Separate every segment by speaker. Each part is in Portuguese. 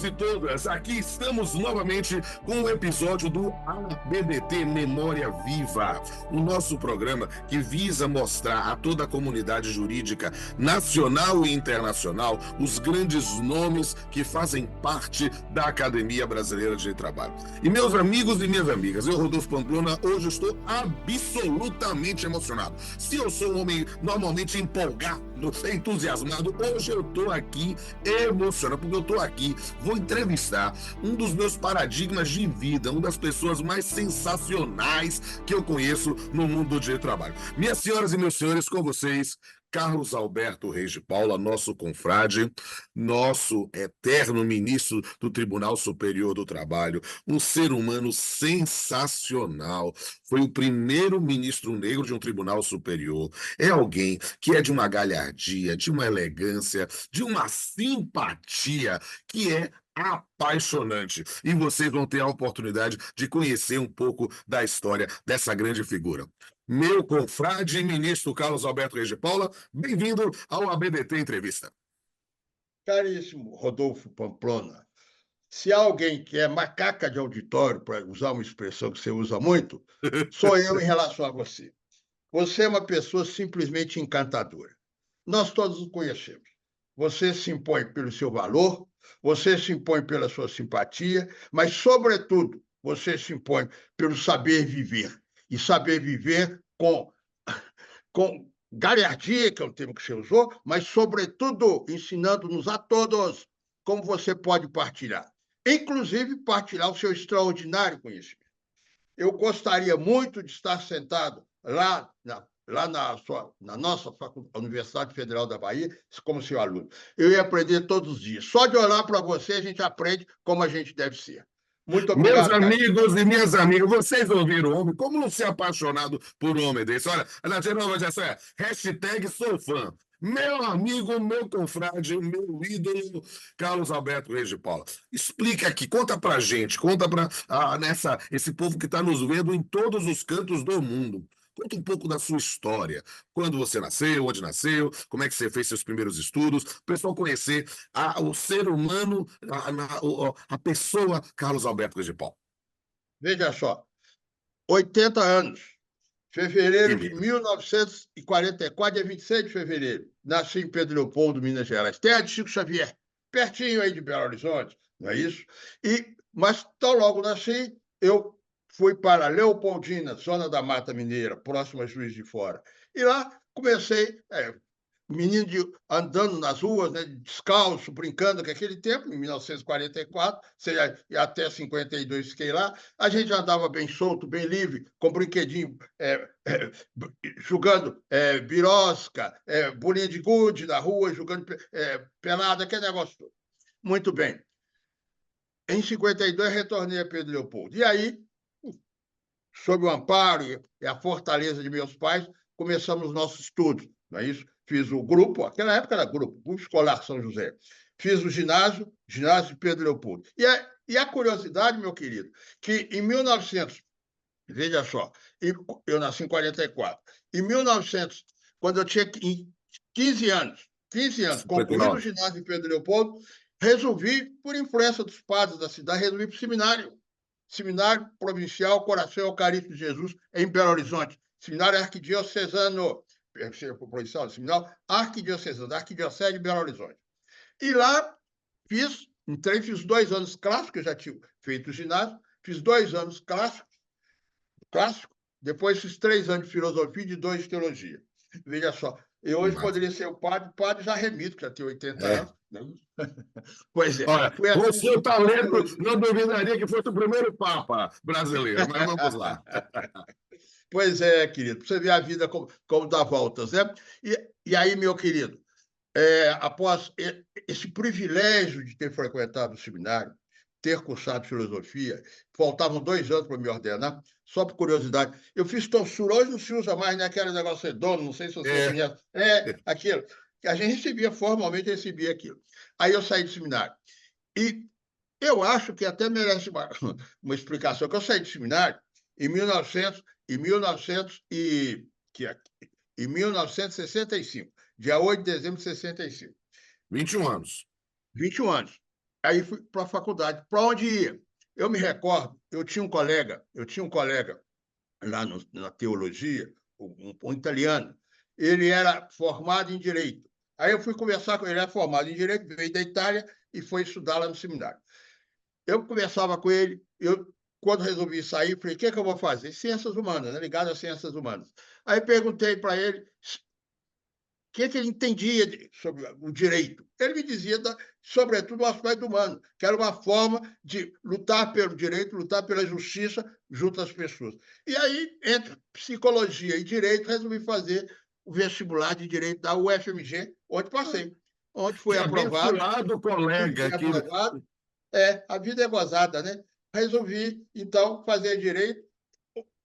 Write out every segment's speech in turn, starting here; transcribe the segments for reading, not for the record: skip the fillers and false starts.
Speaker 1: todos e todas, aqui estamos novamente com o episódio do ABDT Memória Viva, o nosso programa que visa mostrar a toda a comunidade jurídica nacional e internacional os grandes nomes que fazem parte da Academia Brasileira de Trabalho. E meus amigos e minhas amigas, eu, Rodolfo Pamplona, hoje estou absolutamente emocionado. Se eu sou um homem normalmente empolgado, entusiasmado, hoje eu estou aqui emocionado, porque eu estou aqui, vou entrevistar um dos meus paradigmas de vida, uma das pessoas mais sensacionais que eu conheço no mundo do direito do trabalho. Minhas senhoras e meus senhores, com vocês, Carlos Alberto Reis de Paula, nosso confrade, nosso eterno ministro do Tribunal Superior do Trabalho, um ser humano sensacional. Foi o primeiro ministro negro de um tribunal superior. É alguém que é de uma galhardia, de uma elegância, de uma simpatia que é apaixonante. E vocês vão ter a oportunidade de conhecer um pouco da história dessa grande figura. Meu confrade e ministro Carlos Alberto Reis de Paula, bem-vindo ao ABDT Entrevista.
Speaker 2: Caríssimo Rodolfo Pamplona, se há alguém que é macaca de auditório, para usar uma expressão que você usa muito, sou eu em relação a você. Você é uma pessoa simplesmente encantadora. Nós todos o conhecemos. Você se impõe pelo seu valor, você se impõe pela sua simpatia, mas, sobretudo, você se impõe pelo saber viver. E saber viver com galhardia, que é o termo que você usou, mas, sobretudo, ensinando-nos a todos como você pode partilhar. Inclusive, partilhar o seu extraordinário conhecimento. Eu gostaria muito de estar sentado lá na nossa Universidade Federal da Bahia, como seu aluno. Eu ia aprender todos os dias. Só de olhar para você, a gente aprende como a gente deve ser. Muito
Speaker 1: Meus
Speaker 2: obrigado,
Speaker 1: amigos e minhas amigas, vocês ouviram o homem? Como não ser apaixonado por um homem desse? Olha, na nova geração é hashtag sou fã. Meu amigo, meu confrade, meu ídolo, Carlos Alberto Reis de Paula. Explica aqui, conta pra gente, conta pra esse povo que está nos vendo em todos os cantos do mundo. Conta um pouco da sua história. Quando você nasceu, onde nasceu, como é que você fez seus primeiros estudos, para o pessoal conhecer o ser humano, a pessoa Carlos Alberto Reis de Paula.
Speaker 2: Veja só, 80 anos. Fevereiro de 1944, dia 26 de fevereiro. Nasci em Pedro Leopoldo, Minas Gerais. Terra de Chico Xavier, pertinho aí de Belo Horizonte, não é isso? Mas tão logo nasci, eu fui para Leopoldina, zona da Mata Mineira, próximo a Juiz de Fora. E lá comecei, andando nas ruas, né, descalço, brincando, que aquele tempo, em 1944, e até 52 fiquei lá, a gente andava bem solto, bem livre, com brinquedinho, jogando birosca, bolinha de gude na rua, jogando pelada, aquele negócio todo. Muito bem. Em 52, retornei a Pedro Leopoldo. E aí, sob o amparo e a fortaleza de meus pais, começamos os nossos estudos, não é isso? Fiz o grupo, aquela época era Grupo Escolar São José. Fiz o ginásio de Pedro Leopoldo. E a curiosidade, meu querido, que em 1900, veja só, eu nasci em 44, em 1900, quando eu tinha 15 anos, concluído o ginásio de Pedro Leopoldo, resolvi, por influência dos padres da cidade, resolvi para o Seminário Provincial Coração Eucarístico de Jesus, em Belo Horizonte. Seminário Arquidiocesano, provincial, Seminário Arquidiocesano, da Arquidiocese de Belo Horizonte. E lá fiz 2 anos clássicos, eu já tinha feito o ginásio, fiz 2 anos clássico, depois fiz 3 anos de filosofia e 2 de teologia. Veja só, eu hoje poderia ser o padre já remito, que já tem 80 anos. Né? Pois é.
Speaker 1: Olha, com o seu talento, não duvidaria que fosse o primeiro Papa brasileiro, mas vamos lá.
Speaker 2: Pois é, querido, para você ver a vida como dá voltas, né? E aí, meu querido, após esse privilégio de ter frequentado o seminário, ter cursado filosofia, faltavam 2 anos para me ordenar, só por curiosidade. Eu fiz tonsura, hoje não se usa mais, né? Aquele negócio redondo, não sei se você conhece. Aquilo. A gente formalmente recebia aquilo. Aí eu saí do seminário. E eu acho que até merece uma explicação, que eu saí do seminário em 1965, dia 8 de dezembro de 65.
Speaker 1: 21 anos.
Speaker 2: 21 anos. Aí fui para a faculdade. Para onde ia? Eu me recordo, eu tinha um colega lá na teologia, um italiano. Ele era formado em direito. Aí eu fui conversar com ele, ele era formado em direito, veio da Itália e foi estudar lá no seminário. Eu conversava com ele, quando resolvi sair, falei, o que é que eu vou fazer? Ciências humanas, né? Ligado às ciências humanas. Aí perguntei para ele que ele entendia sobre o direito. Ele me dizia, sobretudo, o aspecto humano, que era uma forma de lutar pelo direito, lutar pela justiça junto às pessoas. E aí, entre psicologia e direito, resolvi fazer o vestibular de direito da UFMG, onde passei, onde fui
Speaker 1: Que
Speaker 2: aprovado,
Speaker 1: abençoado
Speaker 2: muito
Speaker 1: colega
Speaker 2: bem
Speaker 1: que
Speaker 2: aprovado. A vida é gozada, né? Resolvi, então, fazer direito,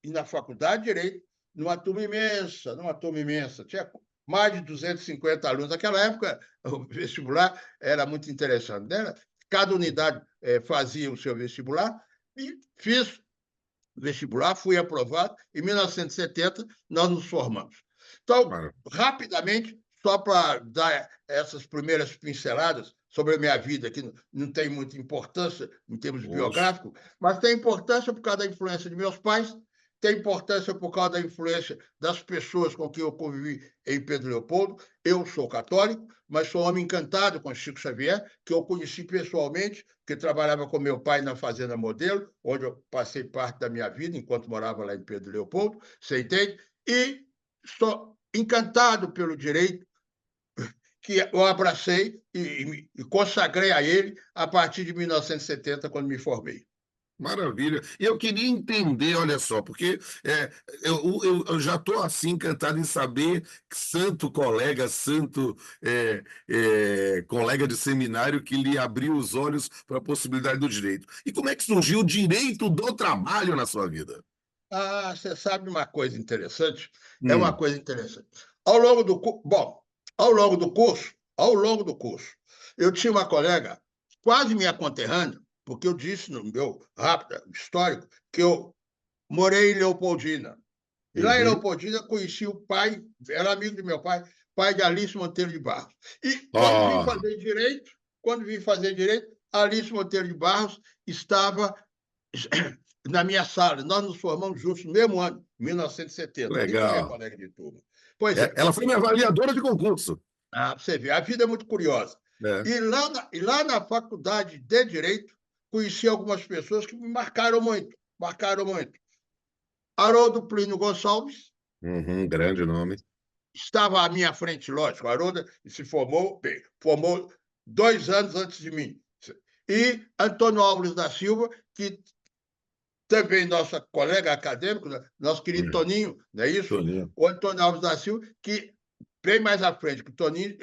Speaker 2: e na faculdade de direito, numa turma imensa, tinha mais de 250 alunos. Naquela época, o vestibular era muito interessante, né? Cada unidade fazia o seu vestibular e fiz vestibular, fui aprovado. Em 1970, nós nos formamos. Então,
Speaker 1: Mara-
Speaker 2: rapidamente, só para dar essas primeiras pinceladas sobre a minha vida, que não tem muita importância em termos
Speaker 1: Oxe,
Speaker 2: biográficos, mas tem importância por causa da influência de meus pais, tem importância por causa da influência das pessoas com quem eu convivi em Pedro Leopoldo. Eu sou católico, mas sou homem encantado com Chico Xavier, que eu conheci pessoalmente, que trabalhava com meu pai na Fazenda Modelo, onde eu passei parte da minha vida, enquanto morava lá em Pedro Leopoldo, você entende? E sou encantado pelo direito, que eu abracei e consagrei a ele a partir de 1970, quando me formei.
Speaker 1: maravilha. E eu queria entender, olha só, porque eu já estou assim encantado em saber que santo colega, santo colega de seminário que lhe abriu os olhos para a possibilidade do direito. E como é que surgiu o direito do trabalho na sua vida?
Speaker 2: Você sabe uma coisa interessante? É uma
Speaker 1: Hum,
Speaker 2: coisa interessante. Ao longo do curso, bom, ao longo do curso, eu tinha uma colega, quase minha conterrânea, porque eu disse no meu rápido histórico que eu morei em Leopoldina. E lá em
Speaker 1: uhum.
Speaker 2: Leopoldina conheci o pai, era amigo de meu pai de Alice Monteiro de Barros. E
Speaker 1: Ah,
Speaker 2: quando vim fazer direito, Alice Monteiro de Barros estava na minha sala. Nós nos formamos juntos no mesmo ano, 1970. E foi minha
Speaker 1: legal.
Speaker 2: colega de turma. Pois é.
Speaker 1: Ela foi minha avaliadora de concurso.
Speaker 2: Você vê, a vida é muito curiosa.
Speaker 1: Né?
Speaker 2: E lá na faculdade de Direito, conheci algumas pessoas que me marcaram muito. Marcaram muito. Haroldo Plínio Gonçalves
Speaker 1: Uhum, grande nome.
Speaker 2: estava à minha frente, lógico. Haroldo se formou 2 anos antes de mim. E Antônio Alves da Silva, que também nosso colega acadêmico, né, nosso querido
Speaker 1: Uhum,
Speaker 2: Toninho, não é isso?
Speaker 1: Toninho.
Speaker 2: O Antônio Alves da Silva, que bem mais à frente, que o Toninho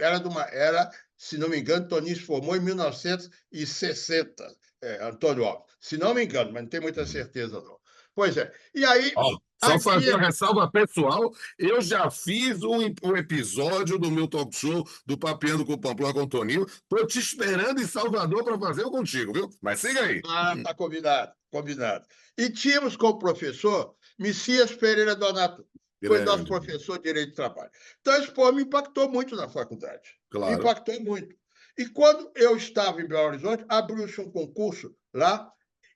Speaker 2: se não me engano, Toninho se formou em 1960, Antônio Alves. Se não me engano, mas não tenho muita
Speaker 1: Uhum.
Speaker 2: certeza, não. Pois é. E aí,
Speaker 1: Ó, só
Speaker 2: aqui,
Speaker 1: fazer uma ressalva pessoal, eu já fiz um episódio do meu talk show do Papeando com o Pamplona com o Toninho. Tô te esperando em Salvador para fazer o contigo, viu? Mas siga aí.
Speaker 2: tá combinado, combinado. E tínhamos como professor Messias Pereira Donato, foi nosso
Speaker 1: Grande,
Speaker 2: professor de Direito do Trabalho. Então, esse pô me impactou muito na faculdade. Me
Speaker 1: claro.
Speaker 2: impactou muito. E quando eu estava em Belo Horizonte, abriu-se um concurso lá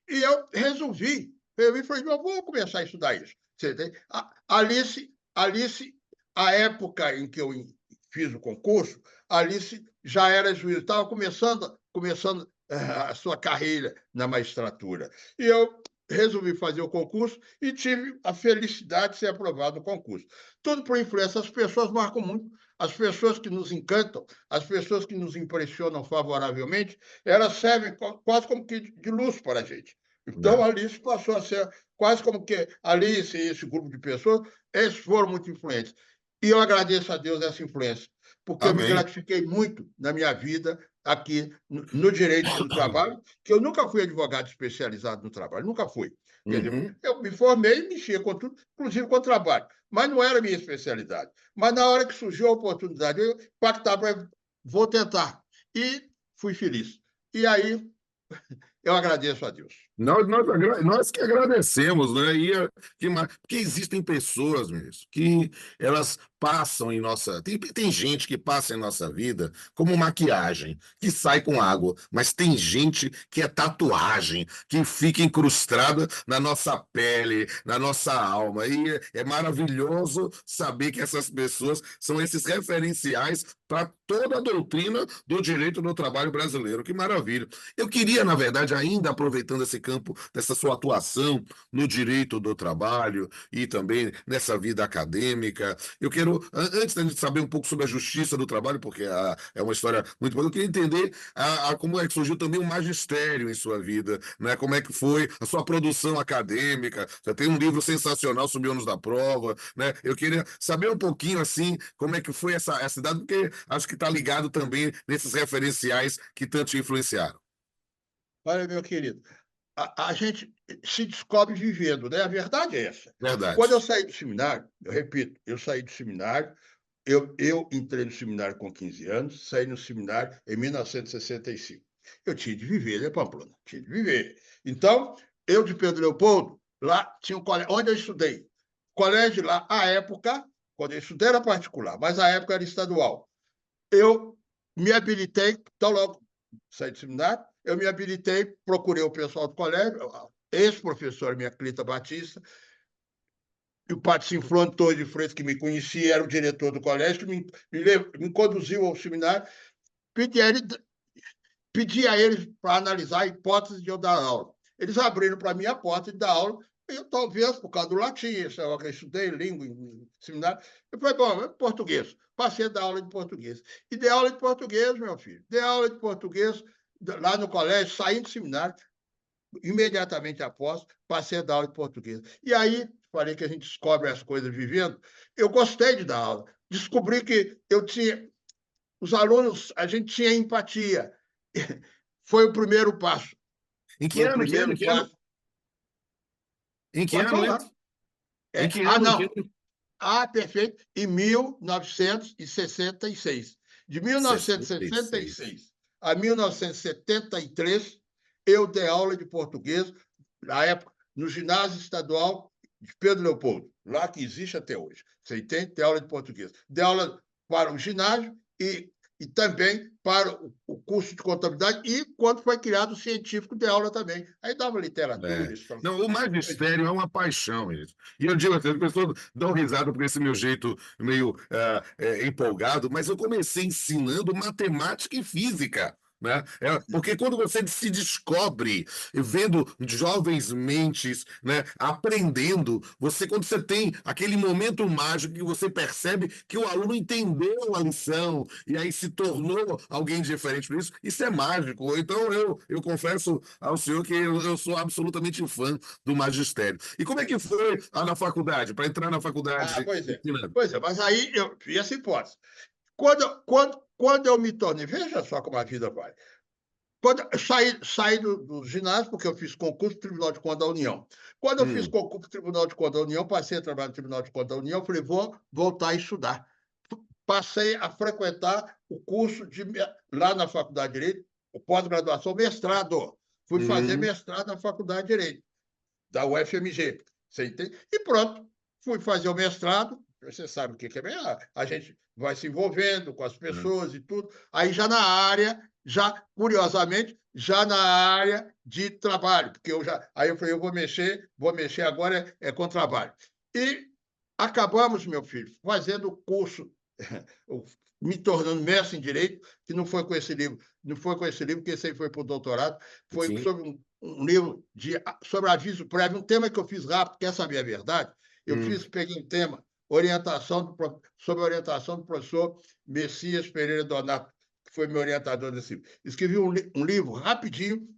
Speaker 2: e eu falei, eu vou começar a estudar isso. Você entende? Alice, a época em que eu fiz o concurso, Alice já era juiz, estava começando a sua carreira na magistratura. E eu resolvi fazer o concurso e tive a felicidade de ser aprovado no concurso. Tudo por influência, as pessoas marcam muito, as pessoas que nos encantam, as pessoas que nos impressionam favoravelmente, elas servem quase como que de luz para a gente. Então,
Speaker 1: Né?
Speaker 2: a Alice passou a ser quase como que Alice e esse grupo de pessoas, eles foram muito influentes. E eu agradeço a Deus essa influência, porque eu me
Speaker 1: Amém.
Speaker 2: gratifiquei muito na minha vida aqui no direito do trabalho, que eu nunca fui advogado especializado no trabalho, nunca fui. Quer dizer,
Speaker 1: Uhum.
Speaker 2: eu me formei e mexia com tudo, inclusive com o trabalho, mas não era a minha especialidade. Mas na hora que surgiu a oportunidade, eu pactava, vou tentar. E fui feliz. E aí Eu agradeço a Deus.
Speaker 1: Nós que agradecemos, né? Porque existem pessoas, mesmo, que elas passam em nossa. Tem gente que passa em nossa vida como maquiagem, que sai com água, mas tem gente que é tatuagem, que fica incrustada na nossa pele, na nossa alma. E é maravilhoso saber que essas pessoas são esses referenciais para toda a doutrina do direito do trabalho brasileiro. Que maravilha. Eu queria, na verdade, ainda aproveitando esse campo dessa sua atuação no direito do trabalho e também nessa vida acadêmica, eu quero, antes da gente saber um pouco sobre a justiça do trabalho, porque é uma história muito boa, eu queria entender como é que surgiu também o magistério em sua vida, né? Como é que foi a sua produção acadêmica. Você tem um livro sensacional sobre ônus da prova, né? Eu queria saber um pouquinho, assim, como é que foi essa idade, porque acho que está ligado também nesses referenciais que tanto te influenciaram.
Speaker 2: Olha, meu querido, a gente se descobre vivendo, né? A verdade é essa.
Speaker 1: Verdade.
Speaker 2: Quando eu saí do seminário, eu repito, eu saí do seminário, eu entrei no seminário com 15 anos, saí no seminário em 1965. Eu tinha de viver, né, Pamplona? Tinha de viver. Então, eu de Pedro Leopoldo, lá tinha um colégio, onde eu estudei. Colégio lá, à época, quando eu estudei era particular, mas à época era estadual. Eu me habilitei, então logo saí do seminário, eu me habilitei, procurei o pessoal do colégio, ex-professor minha Clita Batista, e o Padre Sinfrônio Torres de Freitas, que me conhecia, era o diretor do colégio, que me conduziu ao seminário, pedi a eles para analisar a hipótese de eu dar aula. Eles abriram para mim a porta de dar aula, e eu, talvez, por causa do latim, eu estudei língua em seminário, eu falei, bom, português. Passei a dar aula de português. E dei aula de português, meu filho. Dei aula de português lá no colégio, saindo do seminário, imediatamente após, passei a dar aula de português. E aí, falei que a gente descobre as coisas vivendo, eu gostei de dar aula. Descobri que eu tinha... Os alunos, a gente tinha empatia. Foi o primeiro passo.
Speaker 1: Em que
Speaker 2: Foi o
Speaker 1: ano? Em que ano? Em
Speaker 2: primeiro
Speaker 1: que ano?
Speaker 2: passo.
Speaker 1: Em que
Speaker 2: Pode
Speaker 1: ano
Speaker 2: falar.
Speaker 1: isso? Em que ano? Em que
Speaker 2: Não.
Speaker 1: ano?
Speaker 2: Perfeito. Em 1966. De
Speaker 1: 66.
Speaker 2: 1966 a 1973, eu dei aula de português, na época, no ginásio estadual de Pedro Leopoldo, lá que existe até hoje. Você entende? Dei aula de português. Dei aula para o ginásio e também para o curso de contabilidade e quando foi criado o científico de aula também. Aí dava literatura, história.
Speaker 1: Não, o magistério é uma paixão, isso. E eu digo assim, as pessoas dão risada por esse meu jeito meio empolgado, mas eu comecei ensinando matemática e física. Né? Porque quando você se descobre vendo jovens mentes, né, aprendendo, quando você tem aquele momento mágico que você percebe que o aluno entendeu a lição e aí se tornou alguém diferente por isso, isso é mágico. Então eu confesso ao senhor que eu sou absolutamente fã do magistério. E como é que foi na faculdade, para entrar na faculdade?
Speaker 2: Pois é.
Speaker 1: Ensinando?
Speaker 2: Pois é, mas aí eu vi essa hipótese. Quando eu me tornei, veja só como a vida vai. Quando eu saí do ginásio, porque eu fiz concurso do Tribunal de Contas da União. Quando eu fiz concurso do Tribunal de Contas da União, passei a trabalhar no Tribunal de Contas da União, falei, vou voltar a estudar. Passei a frequentar o curso lá na Faculdade de Direito, o pós-graduação, mestrado. Fui fazer mestrado na Faculdade de Direito, da UFMG. Você entende? E pronto, fui fazer o mestrado. Você sabe o que é melhor. A gente vai se envolvendo com as pessoas e tudo. Aí já na área, curiosamente, já na área de trabalho, porque aí eu falei, eu vou mexer agora com trabalho. E acabamos, meu filho, fazendo o curso, me tornando mestre em Direito, que não foi com esse livro, porque esse aí foi para o doutorado, foi
Speaker 1: Sim.
Speaker 2: sobre um livro sobre aviso prévio, um tema que eu fiz rápido, quer saber a verdade? Peguei um tema, sobre orientação do professor Messias Pereira Donato, que foi meu orientador desse livro. Escrevi um livro rapidinho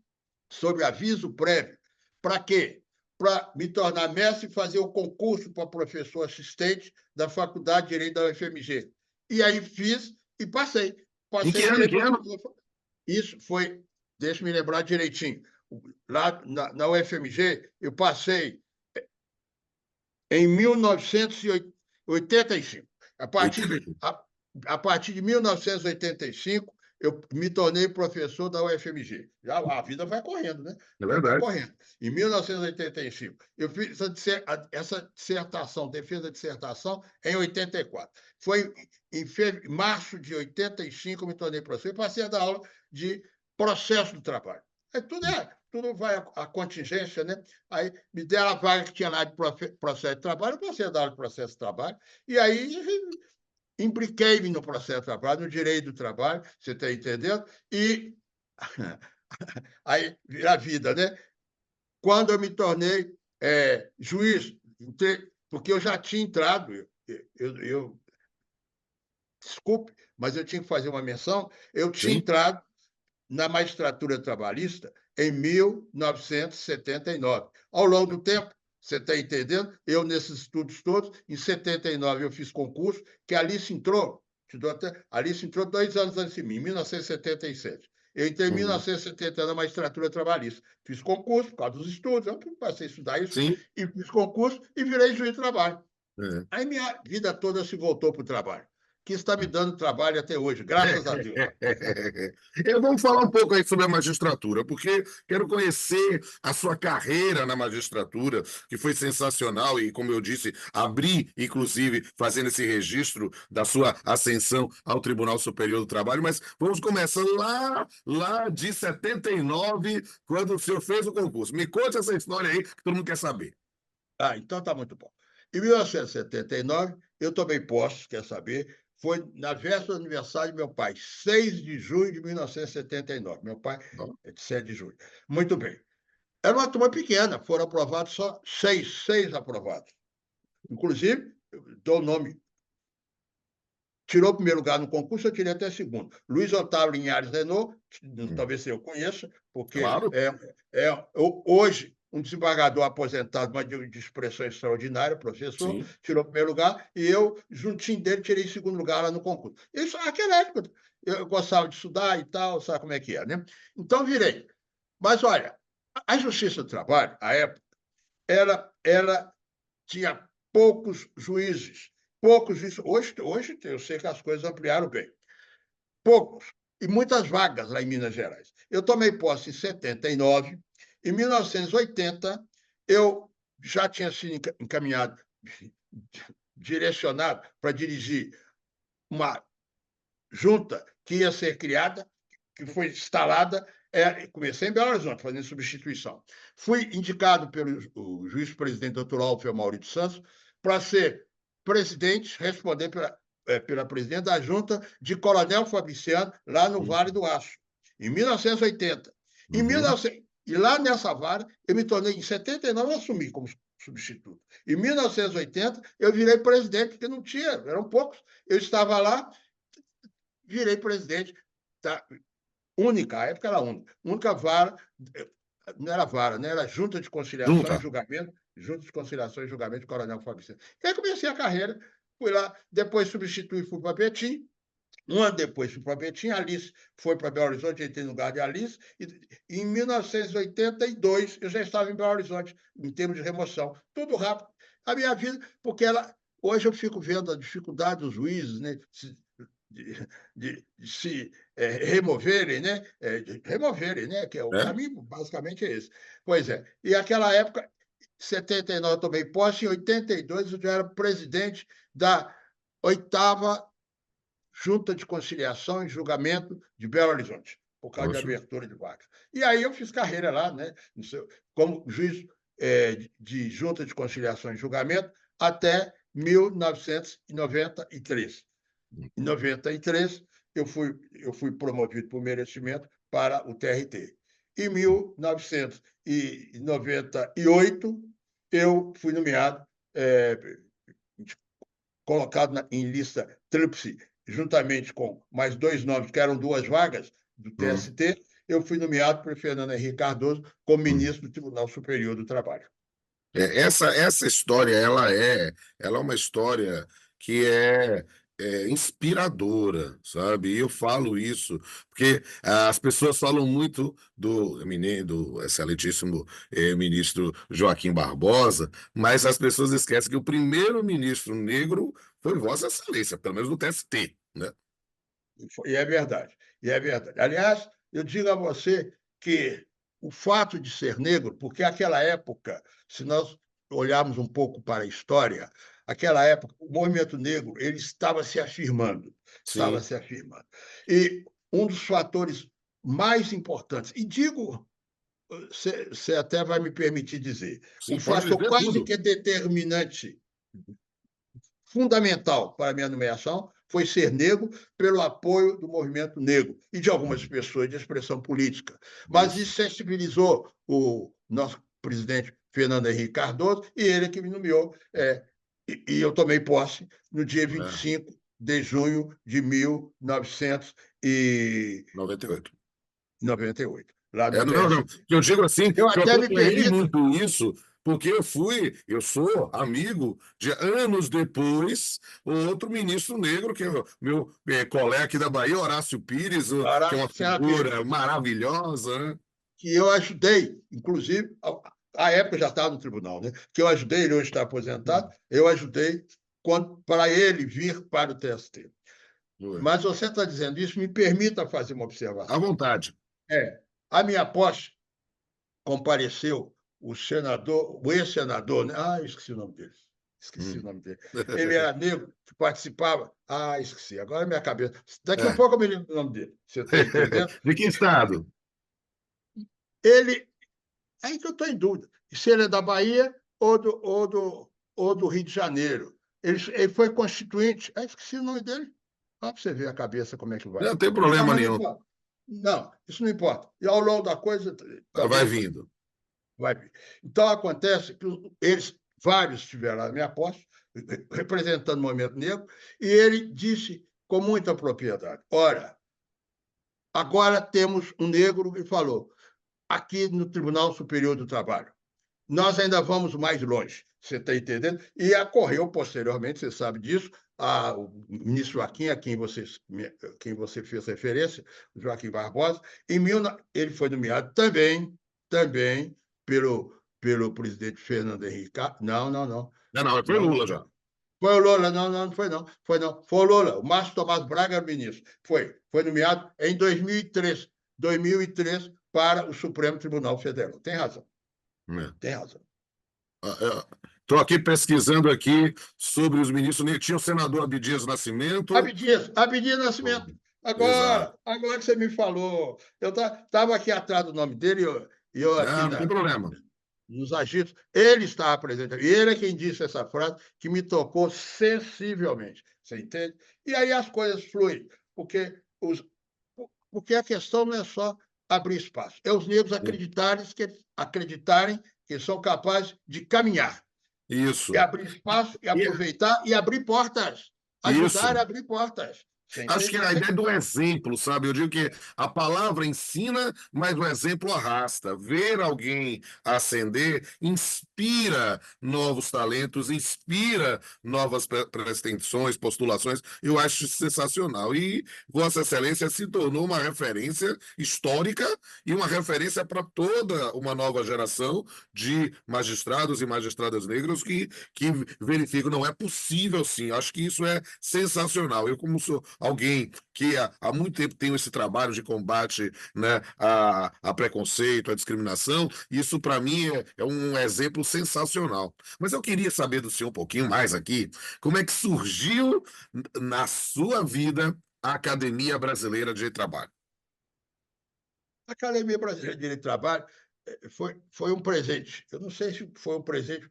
Speaker 2: sobre aviso prévio. Para quê? Para me tornar mestre e fazer o concurso para professor assistente da Faculdade de Direito da UFMG. E aí fiz e passei.
Speaker 1: Em que ano? Em que ano?
Speaker 2: Isso foi, deixa eu me lembrar direitinho, lá na UFMG, eu passei em 1985. A partir de 1985, eu me tornei professor da UFMG. Já a vida vai correndo, né?
Speaker 1: É
Speaker 2: Vai
Speaker 1: verdade.
Speaker 2: correndo. Em 1985, eu fiz essa dissertação, defesa de dissertação, em 84. Foi em março de 85, eu me tornei professor e passei a dar aula de processo do trabalho. Tudo vai a contingência, né? Aí me deram a vaga que tinha lá de processo de trabalho, eu passei a dar aula de processo de trabalho, e aí impliquei-me no processo de trabalho, no direito do trabalho, você está entendendo? E aí vira a vida, né? Quando eu me tornei juiz, porque eu já tinha entrado, desculpe, mas eu tinha que fazer uma menção, eu tinha
Speaker 1: Sim.
Speaker 2: entrado na magistratura trabalhista em 1979. Ao longo do tempo, você está entendendo? Eu, nesses estudos todos, em 79 eu fiz concurso, que a Alice entrou, a Alice entrou 2 anos antes de mim, em 1977. Eu entrei em 1970 na magistratura trabalhista. Fiz concurso por causa dos estudos, eu passei a estudar isso,
Speaker 1: Sim.
Speaker 2: e fiz concurso e virei juiz de trabalho.
Speaker 1: É.
Speaker 2: Aí minha vida toda se voltou para o trabalho, que está me dando trabalho até hoje, graças a Deus.
Speaker 1: Vamos falar um pouco aí sobre a magistratura, porque quero conhecer a sua carreira na magistratura, que foi sensacional e, como eu disse, abri, inclusive, fazendo esse registro da sua ascensão ao Tribunal Superior do Trabalho, mas vamos começar lá de 79, quando o senhor fez o concurso. Me conte essa história aí, que todo mundo quer saber.
Speaker 2: Então tá muito bom. Em 1979, eu tomei posse, quer saber? Foi na véspera do aniversário de meu pai, 6 de junho de 1979. Meu pai é de 7 de junho. Muito bem. Era uma turma pequena, foram aprovados só seis aprovados. Inclusive, eu dou o nome. Tirou o primeiro lugar no concurso, eu tirei até segundo. Luiz Otávio Linhares Renault, talvez eu conheça, porque
Speaker 1: Claro.
Speaker 2: hoje um desembargador aposentado, mas de expressão extraordinária, professor,
Speaker 1: Sim.
Speaker 2: tirou o primeiro lugar, e eu, juntinho dele, tirei segundo lugar lá no concurso. Isso, naquela época, eu gostava de estudar e tal, sabe como é que é, né? Então, virei. Mas, olha, a Justiça do Trabalho, à época, ela tinha poucos juízes. Hoje eu sei que as coisas ampliaram bem. Poucos. E muitas vagas lá em Minas Gerais. Eu tomei posse em 79. Em 1980, eu já tinha sido encaminhado, direcionado para dirigir uma junta que ia ser criada, que foi instalada. Comecei em Belo Horizonte, fazendo substituição. Fui indicado pelo juiz-presidente doutor Alfio Maurício Santos para ser presidente, responder pela presidente da junta de Coronel Fabriciano, lá no Vale do Aço, em 1980. E lá nessa vara, eu me tornei, em 79, eu assumi como substituto. Em 1980, eu virei presidente, porque não tinha, eram poucos. Eu estava lá, virei presidente da única, a época era única vara, não era vara, né? Era Junta de Conciliação e Julgamento, Junta de Conciliação e Julgamento de Coronel Fabriciano. E aí comecei a carreira, fui lá, depois substituí, fui para Betim. Um ano depois fui para Betim, Alice foi para Belo Horizonte, entrei no lugar de Alice, e em 1982 eu já estava em Belo Horizonte, em termos de remoção. Tudo rápido. A minha vida, porque hoje eu fico vendo a dificuldade dos juízes, né? De se removerem, né? Que é o caminho, basicamente é esse. Pois é. E aquela época, em 79 eu tomei posse, em 82 eu já era presidente da 8ª Junta de Conciliação e Julgamento de Belo Horizonte, por causa de abertura de vagas. E aí eu fiz carreira lá, né? Como juiz de Junta de Conciliação e Julgamento até 1993. Em 93, eu fui promovido por merecimento para o TRT. Em 1998, eu fui nomeado, colocado em lista tríplice, juntamente com mais 2 nomes, que eram 2 vagas do TST, eu fui nomeado por Fernando Henrique Cardoso como ministro do Tribunal Superior do Trabalho.
Speaker 1: Essa história, ela é uma história que é inspiradora, sabe? E eu falo isso porque as pessoas falam muito do excelentíssimo ministro Joaquim Barbosa, mas as pessoas esquecem que o primeiro ministro negro foi Vossa Excelência, pelo menos no TST, né?
Speaker 2: E é verdade. E é verdade. Aliás, eu digo a você que o fato de ser negro, porque aquela época, se nós olharmos um pouco para a história, aquela época, o movimento negro ele estava se afirmando, estava
Speaker 1: Sim,
Speaker 2: se afirmando. E um dos fatores mais importantes, e digo, você até vai me permitir dizer, o
Speaker 1: sim, pode
Speaker 2: fator
Speaker 1: dizer
Speaker 2: quase
Speaker 1: tudo.
Speaker 2: que determinante, fundamental para a minha nomeação, foi ser negro pelo apoio do movimento negro e de algumas pessoas de expressão política. Mas
Speaker 1: Isso.
Speaker 2: isso sensibilizou o nosso presidente Fernando Henrique Cardoso e ele que me nomeou. E eu tomei posse no dia
Speaker 1: É,
Speaker 2: 25 de junho de 1998,
Speaker 1: 98.
Speaker 2: lá no
Speaker 1: Não, não.
Speaker 2: TST.
Speaker 1: Eu digo assim,
Speaker 2: Eu
Speaker 1: que eu
Speaker 2: até me
Speaker 1: acompanhei
Speaker 2: permito,
Speaker 1: muito isso, porque eu sou amigo de anos depois, outro ministro negro, que é o meu colega aqui da Bahia, Horácio Pires, que é uma
Speaker 2: Horácio Senna Pires,
Speaker 1: figura maravilhosa, né?
Speaker 2: que eu ajudei, inclusive, à época eu já estava no tribunal, né? Que eu ajudei, ele hoje está aposentado, eu ajudei para ele vir para o TST.
Speaker 1: Ué,
Speaker 2: Mas você está dizendo isso, me permita fazer uma
Speaker 1: à
Speaker 2: observação.
Speaker 1: vontade.
Speaker 2: A minha posse compareceu o senador, o ex-senador, né? Eu esqueci o nome dele. Esqueci o
Speaker 1: Hum.
Speaker 2: nome dele. Ele era negro, que participava. Esqueci. Agora é minha cabeça. Daqui a
Speaker 1: É.
Speaker 2: pouco eu me lembro do nome dele. Você está entendendo?
Speaker 1: De que estado?
Speaker 2: Ele. É aí que eu estou em dúvida. Se ele é da Bahia ou do Rio de Janeiro. Ele foi constituinte. Esqueci o nome dele. Para você ver a cabeça como é que vai.
Speaker 1: Não tem
Speaker 2: Não,
Speaker 1: problema
Speaker 2: mas não
Speaker 1: nenhum.
Speaker 2: importa. Não, isso não importa. E ao longo da coisa,
Speaker 1: Vai
Speaker 2: talvez
Speaker 1: vindo.
Speaker 2: vai vir. Então, acontece que vários estiveram na minha posse, representando o movimento negro, e ele disse com muita propriedade: ora, agora temos um negro que falou aqui no Tribunal Superior do Trabalho. Nós ainda vamos mais longe, você está entendendo? E ocorreu posteriormente, você sabe disso, o ministro Joaquim, quem você fez referência, Joaquim Barbosa, ele foi nomeado também pelo presidente Fernando Henrique. Não, não, não.
Speaker 1: Não, não, foi
Speaker 2: Não, não
Speaker 1: Lula
Speaker 2: foi.
Speaker 1: já.
Speaker 2: Foi o Lula, não, não, não foi não. Foi não. Foi o Lula, o Márcio Tomás Braga era o ministro. Foi nomeado em 2003 para o Supremo Tribunal Federal. Tem razão,
Speaker 1: É.
Speaker 2: tem razão.
Speaker 1: Estou aqui pesquisando aqui sobre os ministros negros. Tinha o senador Abdias Nascimento.
Speaker 2: Abdias Nascimento.
Speaker 1: Exato.
Speaker 2: Agora que você me falou, eu estava aqui atrás do nome dele, e eu aqui
Speaker 1: Não, não tem problema.
Speaker 2: nos agitos, ele estava presente. E ele é quem disse essa frase que me tocou sensivelmente. Você entende? E aí as coisas fluem, porque a questão não é só abrir espaço, é os negros acreditarem que são capazes de caminhar, e
Speaker 1: Isso.
Speaker 2: abrir espaço, e
Speaker 1: E-
Speaker 2: aproveitar e abrir portas, ajudar
Speaker 1: Isso.
Speaker 2: a abrir portas. Você
Speaker 1: Acho que
Speaker 2: entende?
Speaker 1: é a ideia do exemplo, sabe? Eu digo que a palavra ensina, mas o exemplo arrasta. Ver alguém ascender inspira novos talentos, inspira novas pretensões, postulações. Eu acho isso sensacional. E Vossa Excelência se tornou uma referência histórica e uma referência para toda uma nova geração de magistrados e magistradas negros que verificam, não é possível sim. Acho que isso é sensacional. Eu, como sou alguém que há muito tempo tem esse trabalho de combate, né, a preconceito, a discriminação, isso para mim é um exemplo sensacional. Mas eu queria saber do senhor um pouquinho mais aqui, como é que surgiu na sua vida a Academia Brasileira de Trabalho?
Speaker 2: A Academia Brasileira de Direito do Trabalho foi um presente. Eu não sei se foi um presente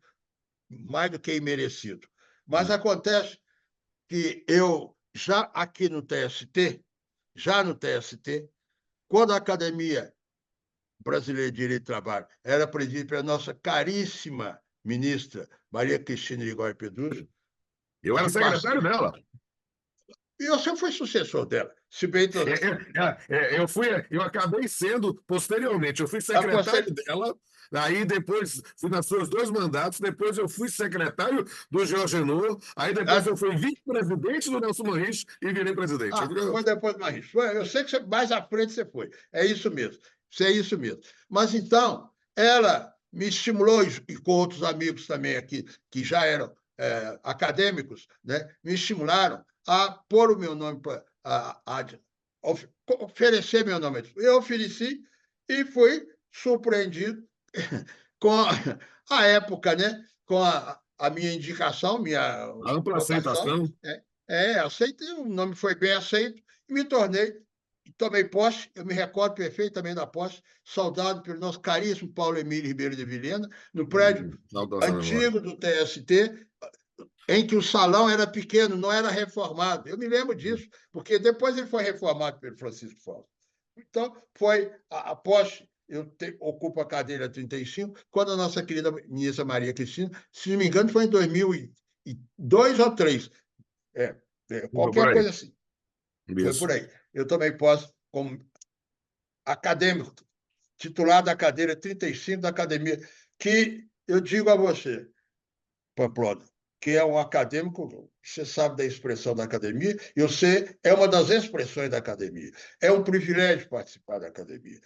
Speaker 2: mais do que imerecido, mas
Speaker 1: Hum.
Speaker 2: acontece que eu, já no TST, quando a Academia Brasileira de Direito do Trabalho era presidida pela nossa caríssima ministra Maria Cristina Irigoyen Pedroso,
Speaker 1: Eu era
Speaker 2: de
Speaker 1: secretário
Speaker 2: passagem,
Speaker 1: dela.
Speaker 2: e você foi sucessor dela, se bem
Speaker 1: Eu acabei sendo, posteriormente, eu fui
Speaker 2: a
Speaker 1: secretário dela, aí depois fui nas suas dois mandatos, depois eu fui secretário do Jorge Genot, aí depois eu fui vice-presidente do Nelson Manrique e virei presidente.
Speaker 2: foi depois do Marris. Eu sei que mais à frente você foi. É isso mesmo. Isso é isso mesmo. Mas então, ela me estimulou, e com outros amigos também aqui, que já eram acadêmicos, né, me estimularam a pôr o meu nome oferecer meu nome. Eu ofereci e fui surpreendido com a época, né? Com a minha indicação, minha
Speaker 1: Ampla
Speaker 2: votação.
Speaker 1: aceitação.
Speaker 2: Aceitei, o nome foi bem aceito e me tornei, tomei posse. Eu me recordo perfeitamente da posse, saudado pelo nosso caríssimo Paulo Emílio Ribeiro de Vilhena, no prédio
Speaker 1: Saudação à memória.
Speaker 2: antigo do TST, em que o salão era pequeno, não era reformado. Eu me lembro disso, porque depois ele foi reformado pelo Francisco Fausto. Então, foi a posse. Ocupo a cadeira 35, quando a nossa querida ministra Maria Cristina, se não me engano, foi em 2002 ou 2003.
Speaker 1: Foi por
Speaker 2: Qualquer
Speaker 1: aí.
Speaker 2: coisa assim. Foi
Speaker 1: Isso.
Speaker 2: por aí. Eu tomei posse como acadêmico, titular da cadeira 35 da academia, que eu digo a você, Pamplona, que é um acadêmico, você sabe da expressão da academia, e você é uma das expressões da academia. É um privilégio participar da academia.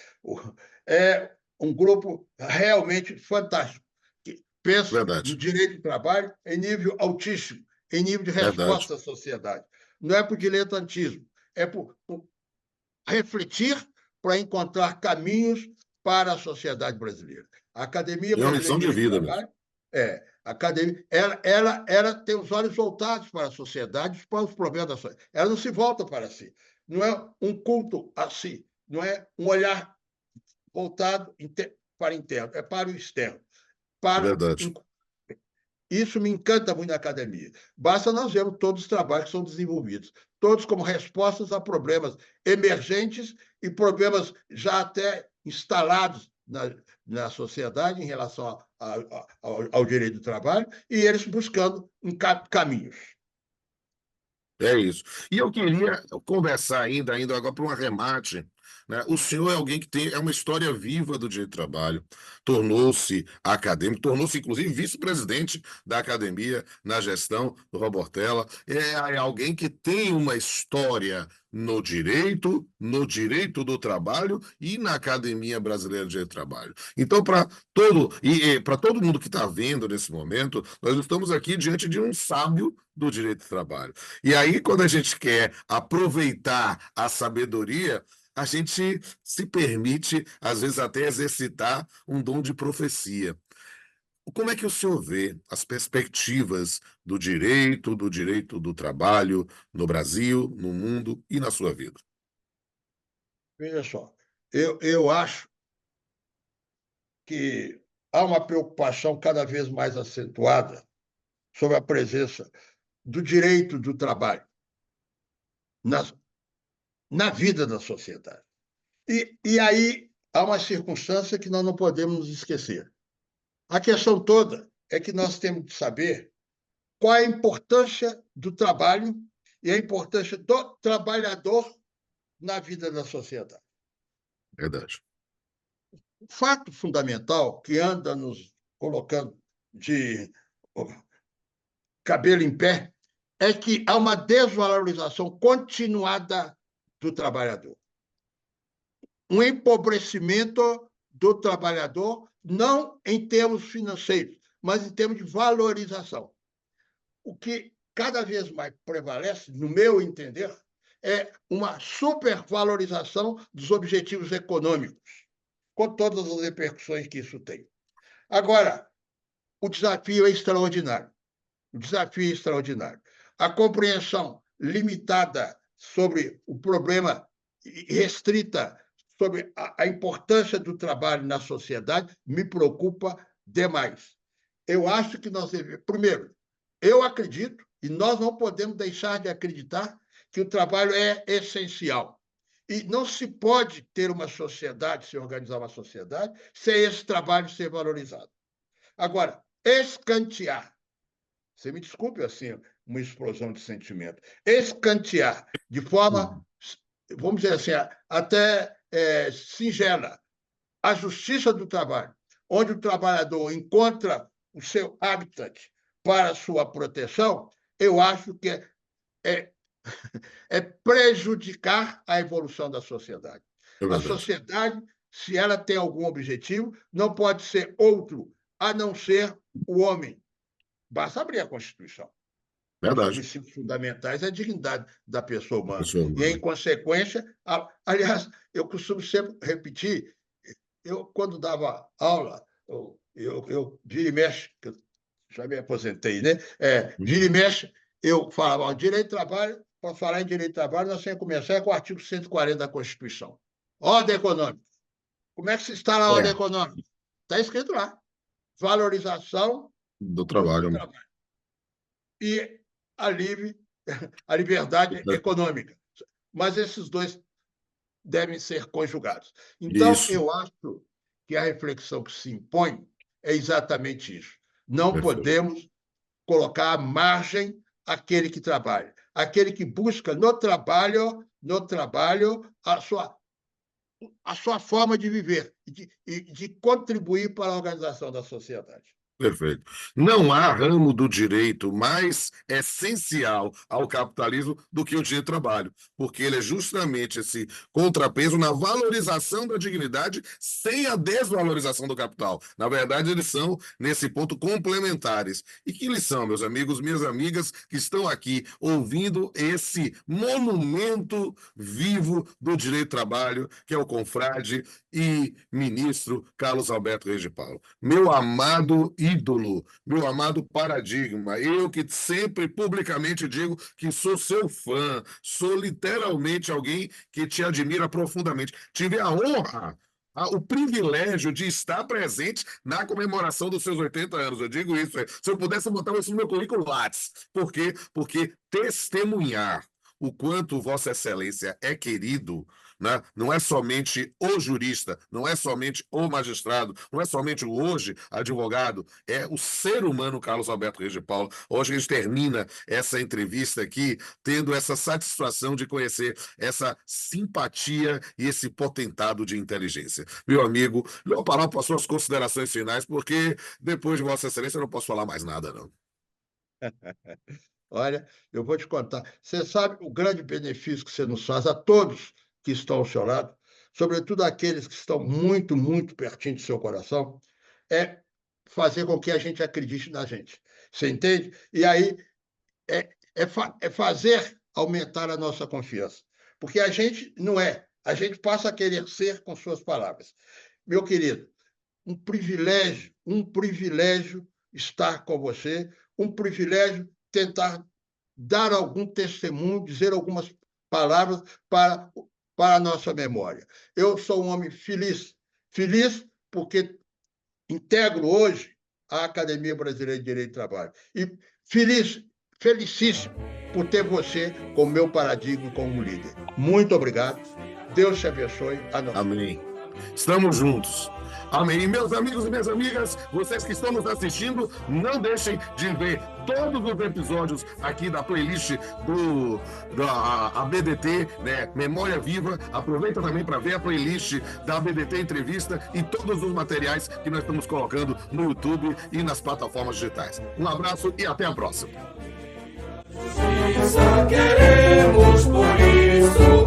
Speaker 2: É um grupo realmente fantástico, que pensa no
Speaker 1: Verdade.
Speaker 2: direito do trabalho em nível altíssimo, em nível de
Speaker 1: Verdade.
Speaker 2: resposta à sociedade. Não é por diletantismo, é por refletir para encontrar caminhos para a sociedade brasileira. A Academia
Speaker 1: É uma
Speaker 2: Brasileira
Speaker 1: lição
Speaker 2: de
Speaker 1: de
Speaker 2: Direito do
Speaker 1: vida mesmo.
Speaker 2: Trabalho a academia, ela tem os olhos voltados para a sociedade, para os problemas da sociedade. Ela não se volta para si. Não é um culto a si, não é um olhar voltado para interno, é para o externo. Para
Speaker 1: Verdade.
Speaker 2: Isso me encanta muito na academia. Basta nós vermos todos os trabalhos que são desenvolvidos, todos como respostas a problemas emergentes e problemas já até instalados na sociedade em relação ao direito do trabalho, e eles buscando caminhos.
Speaker 1: É isso. E eu queria conversar ainda, indo agora para um arremate, né? O senhor é alguém que é uma história viva do direito do trabalho, tornou-se acadêmico, tornou-se inclusive vice-presidente da academia na gestão do Robortella. É alguém que tem uma história no direito do trabalho e na Academia Brasileira de Direito do Trabalho. Então, para todo mundo que está vendo nesse momento, nós estamos aqui diante de um sábio do direito do trabalho. E aí, quando a gente quer aproveitar a sabedoria, a gente se permite, às vezes, até exercitar um dom de profecia. Como é que o senhor vê as perspectivas do direito do trabalho no Brasil, no mundo e na sua vida?
Speaker 2: Veja só, eu acho que há uma preocupação cada vez mais acentuada sobre a presença do direito do trabalho na, na vida da sociedade. E aí há uma circunstância que nós não podemos nos esquecer. A questão toda é que nós temos de saber qual é a importância do trabalho e a importância do trabalhador na vida da sociedade.
Speaker 1: Verdade.
Speaker 2: O fato fundamental que anda nos colocando de cabelo em pé é que há uma desvalorização continuada do trabalhador. Um empobrecimento do trabalhador, não em termos financeiros, mas em termos de valorização. O que cada vez mais prevalece, no meu entender, é uma supervalorização dos objetivos econômicos, com todas as repercussões que isso tem. Agora, o desafio é extraordinário. O desafio é extraordinário. A compreensão limitada sobre o problema restrita sobre a importância do trabalho na sociedade me preocupa demais. Eu acho que nós devemos... Primeiro, eu acredito, e nós não podemos deixar de acreditar, que o trabalho é essencial. E não se pode ter uma sociedade, se organizar uma sociedade, sem esse trabalho ser valorizado. Agora, escantear, você me desculpe assim, uma explosão de sentimento, escantear de forma, vamos dizer assim, até singela, a justiça do trabalho, onde o trabalhador encontra o seu habitat para a sua proteção, eu acho que é prejudicar a evolução da sociedade.
Speaker 1: É
Speaker 2: A
Speaker 1: verdade.
Speaker 2: sociedade, se ela tem algum objetivo, não pode ser outro a não ser o homem. Basta abrir a Constituição.
Speaker 1: Verdade.
Speaker 2: princípios fundamentais é a dignidade da pessoa humana.
Speaker 1: Pessoa humana.
Speaker 2: E, em consequência, aliás, eu costumo sempre repetir, eu, quando dava aula, eu vira e mexe, que eu já me aposentei, né? Vira e mexe, eu falava, ó, direito de trabalho, para falar em direito de trabalho, nós temos que começar com o artigo 140 da Constituição. Ordem econômica. Como é que se está na ordem econômica? Está escrito lá. Valorização
Speaker 1: do trabalho.
Speaker 2: E a liberdade econômica. Mas esses dois devem ser conjugados. Então,
Speaker 1: Isso.
Speaker 2: eu acho que a reflexão que se impõe é exatamente isso. Não podemos colocar à margem aquele que trabalha, aquele que busca no trabalho a sua forma de viver e de contribuir para a organização da sociedade.
Speaker 1: Perfeito. Não há ramo do direito mais essencial ao capitalismo do que o direito do trabalho, porque ele é justamente esse contrapeso na valorização da dignidade sem a desvalorização do capital. Na verdade, eles são, nesse ponto, complementares. E que lição, meus amigos, minhas amigas que estão aqui ouvindo esse monumento vivo do direito do trabalho, que é o confrade e ministro Carlos Alberto Reis de Paula. Meu amado ídolo, meu amado paradigma, eu que sempre publicamente digo que sou seu fã, sou literalmente alguém que te admira profundamente. Tive a honra, o privilégio de estar presente na comemoração dos seus 80 anos. Eu digo isso, se eu pudesse botar isso no meu currículo Lattes. Por quê? Porque testemunhar o quanto Vossa Excelência é querido, né? Não é somente o jurista, não é somente o magistrado, não é somente o hoje advogado, é o ser humano Carlos Alberto Reis de Paula. Hoje a gente termina essa entrevista aqui tendo essa satisfação de conhecer essa simpatia e esse potentado de inteligência. Meu amigo, eu vou parar para as suas considerações finais, porque depois de Vossa Excelência eu não posso falar mais nada, não.
Speaker 2: Olha, eu vou te contar. Você sabe o grande benefício que você nos faz a todos que estão ao seu lado, sobretudo aqueles que estão muito, muito pertinho do seu coração, é fazer com que a gente acredite na gente. Você entende? E aí é fazer aumentar a nossa confiança. Porque a gente não é, a gente passa a querer ser com suas palavras. Meu querido, um privilégio estar com você, um privilégio tentar dar algum testemunho, dizer algumas palavras para a nossa memória. Eu sou um homem feliz porque integro hoje a Academia Brasileira de Direito do Trabalho. E felicíssimo por ter você como meu paradigma, como líder. Muito obrigado. Deus te abençoe.
Speaker 1: Amém. Estamos juntos. Amém. E meus amigos e minhas amigas, vocês que estão nos assistindo, não deixem de ver todos os episódios aqui da playlist da ABDT, né, Memória Viva. Aproveita também para ver a playlist da ABDT Entrevista e todos os materiais que nós estamos colocando no YouTube e nas plataformas digitais. Um abraço e até a próxima. Queremos, por isso,